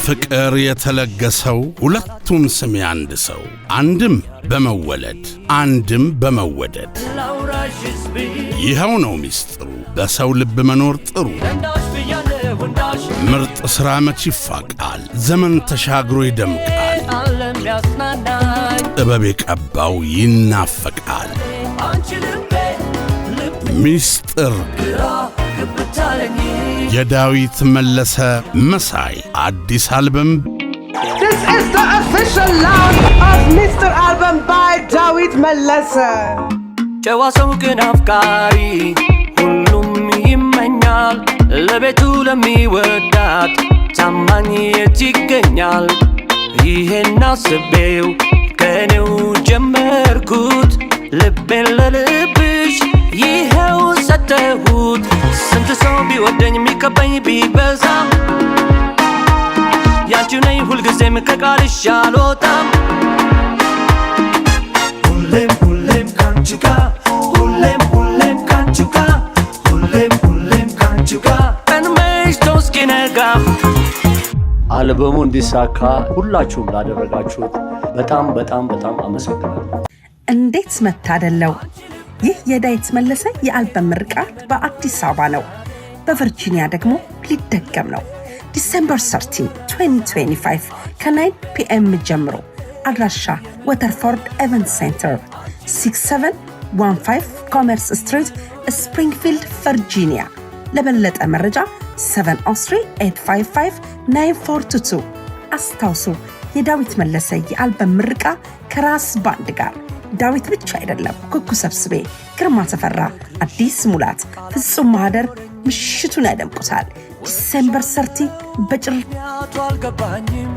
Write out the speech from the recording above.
በፍቅር የተለገሰው ሁለቱም ስም ያንድ ሰው አንድም በመወለድ አንድም በመወደድ ይኸው ነው ሚስጥሩ በሰው ልብ መኖር ጥሩ ምርጥ ሥራ መች ይፋቃል ዘመን ተሻግሮ ይደምቃል ጥበብ የቀባው ይናፈቃል ሚስጥር የዳዊት መለሰ መሳይ አዲስ አልበም This is the official launch of Mr. Album by Dawit Melese. ጨዋ ሰው ግን አፍቃሪ ሁሉም ይመኛል ለቤቱ ለሚወዳት ታማኝ የት ይገኛል ይሄን አስቤው ከኔው ጀመርኩት ልቤን ለልብሽ ይኸው ሰጠሁት ስንት ሰው ቢወደኝ የሚከበኝ ቢበዛም ያንቺው ነኝ ሁልጊዜም ከቃልሽ አልወጣም ሁሌም ካንቺ ጋር ሁሌም ካንቺ ጋር ሁሌም ካንቺ ጋር ቀን መሽቶ እስኪነጋ አልበሙ እንዲሳካ ሁላችሁም ላደረጋችሁት በጣም አመሰግናለሁ። እንዴት መታደለው! ይህ የዳዊት መለሰ የአልበም ምርቃት በአዲስ አበባ ነው። በቨርጂኒያ ደግሞ ሊደገም ነው። ዲሴምበር 13 2025 ከ9 PM ጀምሮ አድራሻ ወተርፎርድ ኢቨንት ሴንተር 6715 ኮመርስ ስትሪት ስፕሪንግፊልድ ቨርጂኒያ። ለበለጠ መረጃ 703-855-9422 አስታውሱ። የዳዊት መለሰ የአልበም ምርቃ ከራስ ባንድ ጋር ዳዊት ብቻ አይደለም፣ ኩኩ ሰብስቤ፣ ግርማ ተፈራ፣ አዲስ ሙላት፣ ፍጹም ማህደር ምሽቱን ያደምቁታል። ዲሴምበር 30 በጭር አልገባኝም